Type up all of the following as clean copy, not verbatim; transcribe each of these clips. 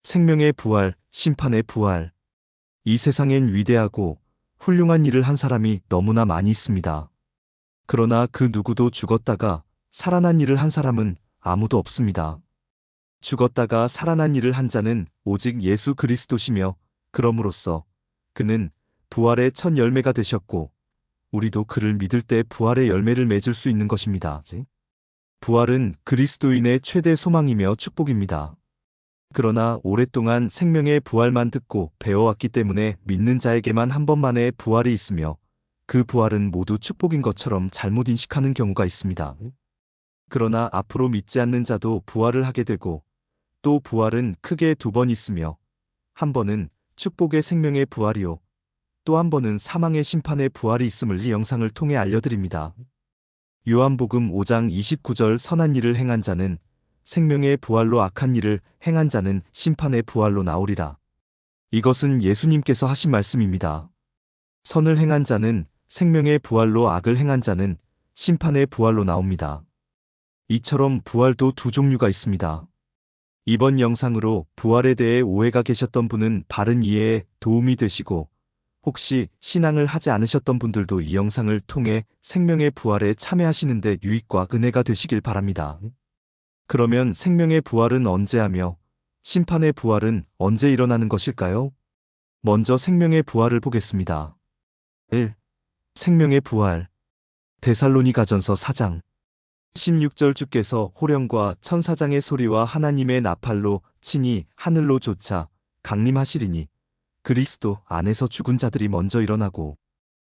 생명의 부활, 심판의 부활. 이 세상엔 위대하고 훌륭한 일을 한 사람이 너무나 많이 있습니다. 그러나 그 누구도 죽었다가 살아난 일을 한 사람은 아무도 없습니다. 죽었다가 살아난 일을 한 자는 오직 예수 그리스도시며 그럼으로써 그는 부활의 첫 열매가 되셨고 우리도 그를 믿을 때 부활의 열매를 맺을 수 있는 것입니다. 부활은 그리스도인의 최대 소망이며 축복입니다. 그러나 오랫동안 생명의 부활만 듣고 배워왔기 때문에 믿는 자에게만 한 번만의 부활이 있으며 그 부활은 모두 축복인 것처럼 잘못 인식하는 경우가 있습니다. 그러나 앞으로 믿지 않는 자도 부활을 하게 되고 또 부활은 크게 두 번 있으며 한 번은 축복의 생명의 부활이요 또 한 번은 사망의 심판의 부활이 있음을 이 영상을 통해 알려드립니다. 요한복음 5장 29절 선한 일을 행한 자는 생명의 부활로 악한 일을 행한 자는 심판의 부활로 나오리라. 이것은 예수님께서 하신 말씀입니다. 선을 행한 자는 생명의 부활로 악을 행한 자는 심판의 부활로 나옵니다. 이처럼 부활도 두 종류가 있습니다. 이번 영상으로 부활에 대해 오해가 계셨던 분은 바른 이해에 도움이 되시고 혹시 신앙을 하지 않으셨던 분들도 이 영상을 통해 생명의 부활에 참여하시는 데 유익과 은혜가 되시길 바랍니다. 그러면 생명의 부활은 언제 하며 심판의 부활은 언제 일어나는 것일까요? 먼저 생명의 부활을 보겠습니다. 1. 생명의 부활. 데살로니가전서 4장 16절 주께서 호령과 천사장의 소리와 하나님의 나팔로 친히 하늘로 솟아 강림하시리니 그리스도 안에서 죽은 자들이 먼저 일어나고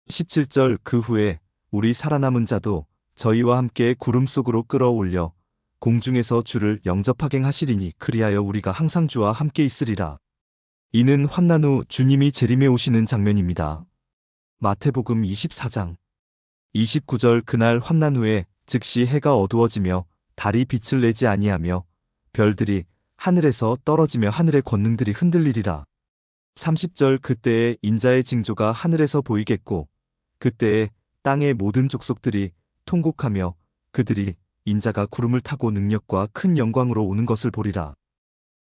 17절 그 후에 우리 살아남은 자도 저희와 함께 구름 속으로 끌어올려 공중에서 주를 영접하게 하시리니 그리하여 우리가 항상 주와 함께 있으리라. 이는 환난 후 주님이 재림에 오시는 장면입니다. 마태복음 24장 29절 그날 환난 후에 즉시 해가 어두워지며 달이 빛을 내지 아니하며 별들이 하늘에서 떨어지며 하늘의 권능들이 흔들리리라. 30절 그때에 인자의 징조가 하늘에서 보이겠고 그때에 땅의 모든 족속들이 통곡하며 그들이 인자가 구름을 타고 능력과 큰 영광으로 오는 것을 보리라.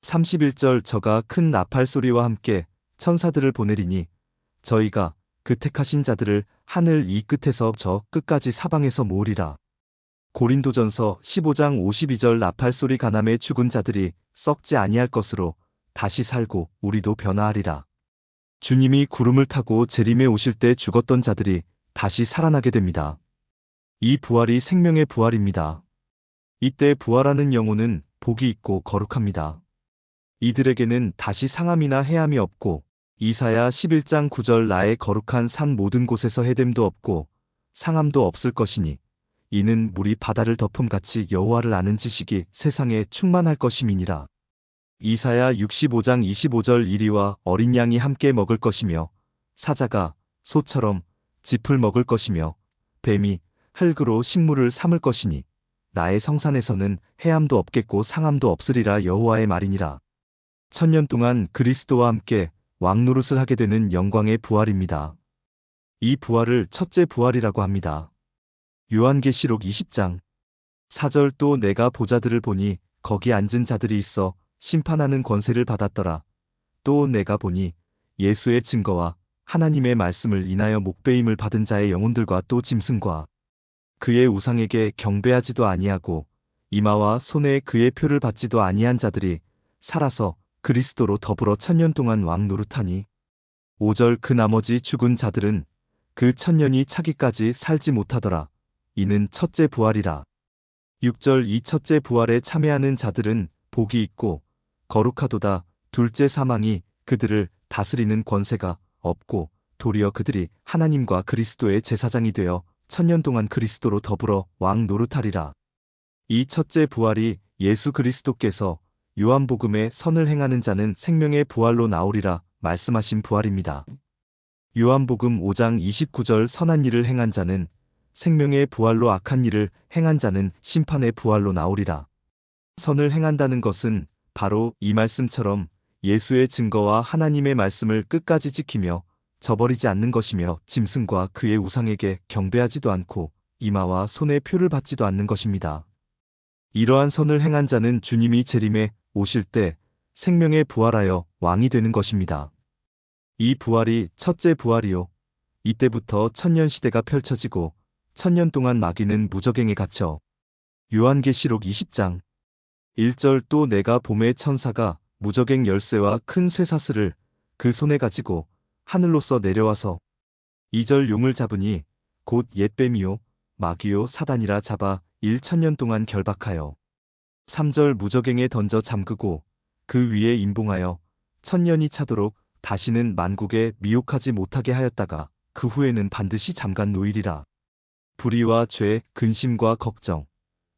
31절 저가 큰 나팔 소리와 함께 천사들을 보내리니 저희가 그 택하신 자들을 하늘 이 끝에서 저 끝까지 사방에서 모으리라. 고린도전서 15장 52절 나팔 소리 가남에 죽은 자들이 썩지 아니할 것으로 다시 살고 우리도 변화하리라. 주님이 구름을 타고 재림에 오실 때 죽었던 자들이 다시 살아나게 됩니다. 이 부활이 생명의 부활입니다. 이때 부활하는 영혼은 복이 있고 거룩합니다. 이들에게는 다시 상함이나 해함이 없고 이사야 11장 9절 나의 거룩한 산 모든 곳에서 해됨도 없고 상함도 없을 것이니 이는 물이 바다를 덮음같이 여호와를 아는 지식이 세상에 충만할 것임이니라. 이사야 65장 25절 이리와 어린 양이 함께 먹을 것이며 사자가 소처럼 짚을 먹을 것이며 뱀이 흙으로 식물을 삼을 것이니 나의 성산에서는 해함도 없겠고 상함도 없으리라 여호와의 말이니라. 천년 동안 그리스도와 함께 왕노릇을 하게 되는 영광의 부활입니다. 이 부활을 첫째 부활이라고 합니다. 요한계시록 20장 4절 또 내가 보자들을 보니 거기 앉은 자들이 있어 심판하는 권세를 받았더라. 또 내가 보니 예수의 증거와 하나님의 말씀을 인하여 목배임을 받은 자의 영혼들과 또 짐승과 그의 우상에게 경배하지도 아니하고 이마와 손에 그의 표를 받지도 아니한 자들이 살아서 그리스도로 더불어 천년 동안 왕노릇하니 5절 그 나머지 죽은 자들은 그 천년이 차기까지 살지 못하더라. 이는 첫째 부활이라. 6절 이 첫째 부활에 참여하는 자들은 복이 있고 거룩하도다. 둘째 사망이 그들을 다스리는 권세가 없고 도리어 그들이 하나님과 그리스도의 제사장이 되어 천년 동안 그리스도로 더불어 왕 노릇하리라. 이 첫째 부활이 예수 그리스도께서 요한복음에 선을 행하는 자는 생명의 부활로 나오리라 말씀하신 부활입니다. 요한복음 5장 29절 선한 일을 행한 자는 생명의 부활로 악한 일을 행한 자는 심판의 부활로 나오리라. 선을 행한다는 것은 바로 이 말씀처럼 예수의 증거와 하나님의 말씀을 끝까지 지키며 저버리지 않는 것이며 짐승과 그의 우상에게 경배하지도 않고 이마와 손에 표를 받지도 않는 것입니다. 이러한 선을 행한 자는 주님이 재림에 오실 때 생명에 부활하여 왕이 되는 것입니다. 이 부활이 첫째 부활이요. 이때부터 천년시대가 펼쳐지고 천년 동안 마귀는 무적행에 갇혀 요한계시록 20장 1절 또 내가 봄의 천사가 무적행 열쇠와 큰 쇠사슬을 그 손에 가지고 하늘로서 내려와서 2절 용을 잡으니 곧 옛뱀이요 마귀요 사단이라 잡아 1천년 동안 결박하여 3절 무적행에 던져 잠그고 그 위에 임봉하여 천년이 차도록 다시는 만국에 미혹하지 못하게 하였다가 그 후에는 반드시 잠간 노일이라. 불의와 죄, 근심과 걱정,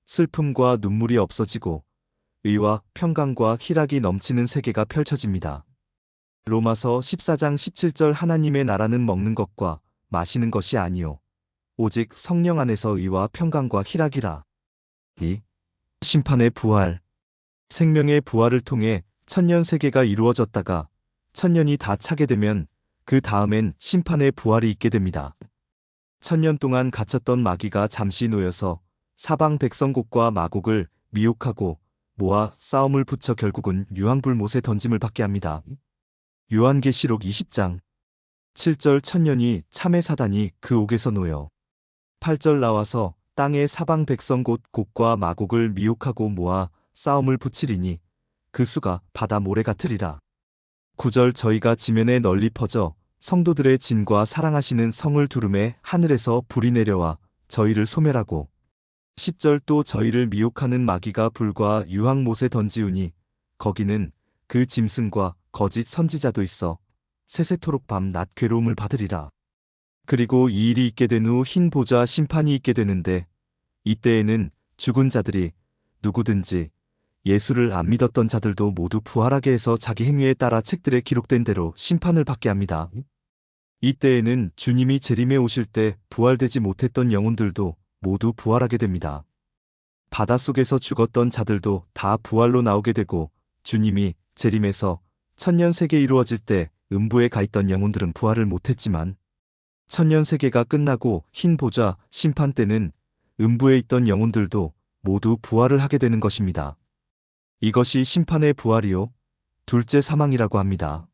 슬픔과 눈물이 없어지고 의와 평강과 희락이 넘치는 세계가 펼쳐집니다. 로마서 14장 17절 하나님의 나라는 먹는 것과 마시는 것이 아니요 오직 성령 안에서 의와 평강과 희락이라. 2. 심판의 부활. 생명의 부활을 통해 천년 세계가 이루어졌다가 천년이 다 차게 되면 그 다음엔 심판의 부활이 있게 됩니다. 천년 동안 갇혔던 마귀가 잠시 놓여서 사방 백성곡과 마곡을 미혹하고 모아 싸움을 붙여 결국은 유황불못에 던짐을 받게 합니다. 요한계시록 20장 7절 천년이 참의 사단이 그 옥에서 놓여 8절 나와서 땅의 사방 백성곳 곡과 마곡을 미혹하고 모아 싸움을 붙이리니 그 수가 바다 모래 같으리라. 9절 저희가 지면에 널리 퍼져 성도들의 진과 사랑하시는 성을 두름에 하늘에서 불이 내려와 저희를 소멸하고 10절 또 저희를 미혹하는 마귀가 불과 유황못에 던지우니 거기는 그 짐승과 거짓 선지자도 있어 세세토록 밤낮 괴로움을 받으리라. 그리고 이 일이 있게 된 후 흰 보좌 심판이 있게 되는데 이때에는 죽은 자들이 누구든지 예수를 안 믿었던 자들도 모두 부활하게 해서 자기 행위에 따라 책들에 기록된 대로 심판을 받게 합니다. 이때에는 주님이 재림에 오실 때 부활되지 못했던 영혼들도 모두 부활하게 됩니다. 바닷속에서 죽었던 자들도 다 부활로 나오게 되고 주님이 재림에서 천년 세계 이루어질 때 음부에 가 있던 영혼들은 부활을 못했지만 천년 세계가 끝나고 흰 보좌 심판 때는 음부에 있던 영혼들도 모두 부활을 하게 되는 것입니다. 이것이 심판의 부활이요 둘째 사망이라고 합니다.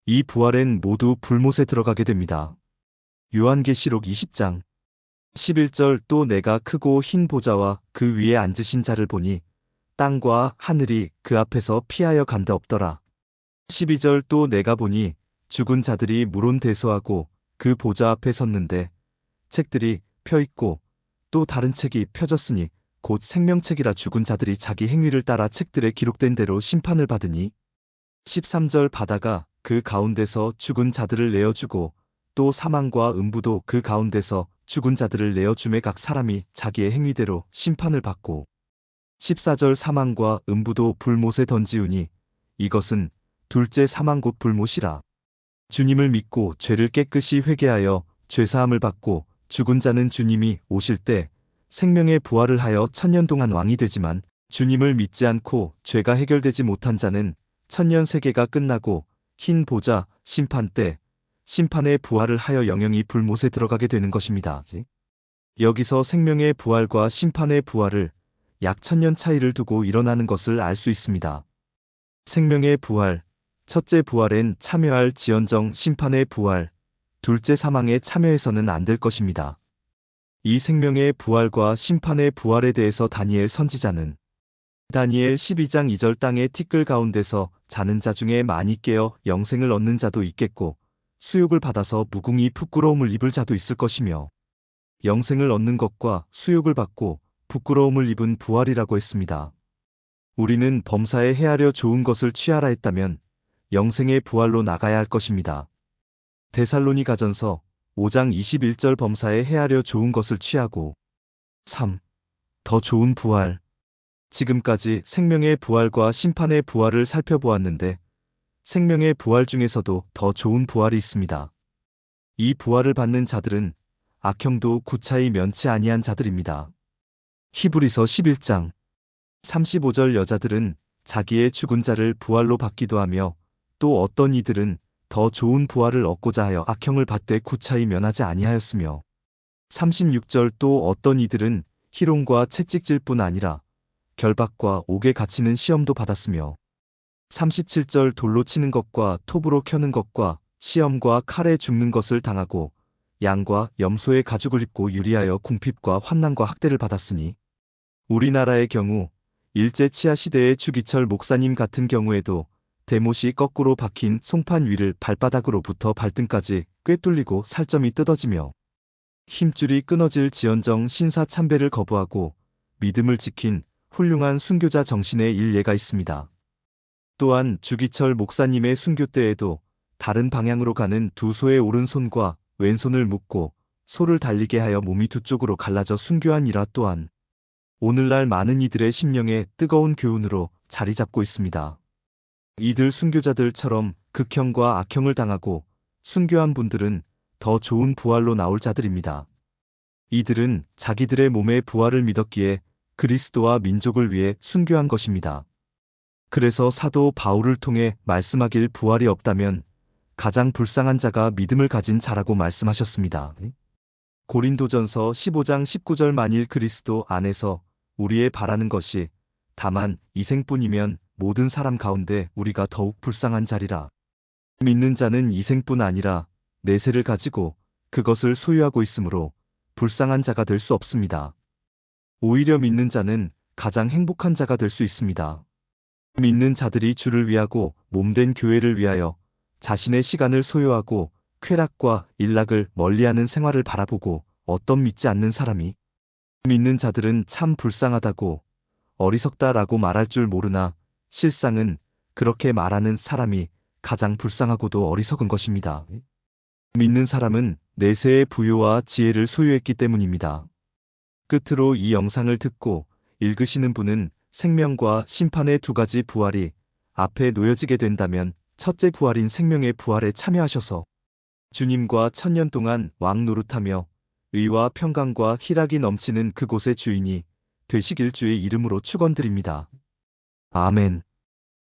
이 부활엔 모두 불못에 들어가게 됩니다. 요한계시록 20장 11절 또 내가 크고 흰 보좌와 그 위에 앉으신 자를 보니 땅과 하늘이 그 앞에서 피하여 간데 없더라. 12절 또 내가 보니 죽은 자들이 물온대소하고 그 보좌 앞에 섰는데 책들이 펴있고 또 다른 책이 펴졌으니 곧 생명책이라 죽은 자들이 자기 행위를 따라 책들에 기록된 대로 심판을 받으니 13절 바다가 그 가운데서 죽은 자들을 내어주고 또 사망과 음부도 그 가운데서 죽은 자들을 내어주매 각 사람이 자기의 행위대로 심판을 받고 14절 사망과 음부도 불못에 던지우니 이것은 둘째 사망 곧 불못이라. 주님을 믿고 죄를 깨끗이 회개하여 죄사함을 받고 죽은 자는 주님이 오실 때 생명의 부활을 하여 천년 동안 왕이 되지만 주님을 믿지 않고 죄가 해결되지 못한 자는 천년 세계가 끝나고 흰 보좌 심판 때 심판의 부활을 하여 영영이 불못에 들어가게 되는 것입니다. 여기서 생명의 부활과 심판의 부활을 약 천년 차이를 두고 일어나는 것을 알 수 있습니다. 생명의 부활, 첫째 부활엔 참여할 지언정 심판의 부활, 둘째 사망에 참여해서는 안 될 것입니다. 이 생명의 부활과 심판의 부활에 대해서 다니엘 선지자는 다니엘 12장 2절 땅의 티끌 가운데서 자는 자 중에 많이 깨어 영생을 얻는 자도 있겠고 수욕을 받아서 무궁히 부끄러움을 입을 자도 있을 것이며 영생을 얻는 것과 수욕을 받고 부끄러움을 입은 부활이라고 했습니다. 우리는 범사에 헤아려 좋은 것을 취하라 했다면 영생의 부활로 나가야 할 것입니다. 데살로니가전서 5장 21절 범사에 헤아려 좋은 것을 취하고 3. 더 좋은 부활. 지금까지 생명의 부활과 심판의 부활을 살펴보았는데 생명의 부활 중에서도 더 좋은 부활이 있습니다. 이 부활을 받는 자들은 악형도 구차히 면치 아니한 자들입니다. 히브리서 11장 35절 여자들은 자기의 죽은 자를 부활로 받기도 하며 또 어떤 이들은 더 좋은 부활을 얻고자 하여 악형을 받되 구차히 면하지 아니하였으며 36절 또 어떤 이들은 희롱과 채찍질뿐 아니라 결박과 옥에 갇히는 시험도 받았으며 37절 돌로 치는 것과 톱으로 켜는 것과 시험과 칼에 죽는 것을 당하고 양과 염소의 가죽을 입고 유리하여 궁핍과 환난과 학대를 받았으니 우리나라의 경우 일제 치하 시대의 주기철 목사님 같은 경우에도 대못이 거꾸로 박힌 송판 위를 발바닥으로부터 발등까지 꿰뚫리고 살점이 뜯어지며 힘줄이 끊어질 지언정 신사 참배를 거부하고 믿음을 지킨 훌륭한 순교자 정신의 일례가 있습니다. 또한 주기철 목사님의 순교 때에도 다른 방향으로 가는 두 소의 오른손과 왼손을 묶고 소를 달리게 하여 몸이 두 쪽으로 갈라져 순교한 일화 또한 오늘날 많은 이들의 심령에 뜨거운 교훈으로 자리 잡고 있습니다. 이들 순교자들처럼 극형과 악형을 당하고 순교한 분들은 더 좋은 부활로 나올 자들입니다. 이들은 자기들의 몸의 부활을 믿었기에 그리스도와 민족을 위해 순교한 것입니다. 그래서 사도 바울을 통해 말씀하길 부활이 없다면 가장 불쌍한 자가 믿음을 가진 자라고 말씀하셨습니다. 고린도전서 15장 19절 만일 그리스도 안에서 우리의 바라는 것이 다만 이생뿐이면 모든 사람 가운데 우리가 더욱 불쌍한 자리라. 믿는 자는 이생뿐 아니라 내세를 가지고 그것을 소유하고 있으므로 불쌍한 자가 될 수 없습니다. 오히려 믿는 자는 가장 행복한 자가 될 수 있습니다. 믿는 자들이 주를 위하고 몸된 교회를 위하여 자신의 시간을 소요하고 쾌락과 일락을 멀리하는 생활을 바라보고 어떤 믿지 않는 사람이 믿는 자들은 참 불쌍하다고 어리석다라고 말할 줄 모르나 실상은 그렇게 말하는 사람이 가장 불쌍하고도 어리석은 것입니다. 믿는 사람은 내세의 부요와 지혜를 소유했기 때문입니다. 끝으로 이 영상을 듣고 읽으시는 분은 생명과 심판의 두 가지 부활이 앞에 놓여지게 된다면 첫째 부활인 생명의 부활에 참여하셔서 주님과 1000년 동안 왕 노릇하며 의와 평강과 희락이 넘치는 그곳의 주인이 되시길 주의 이름으로 축원드립니다. 아멘.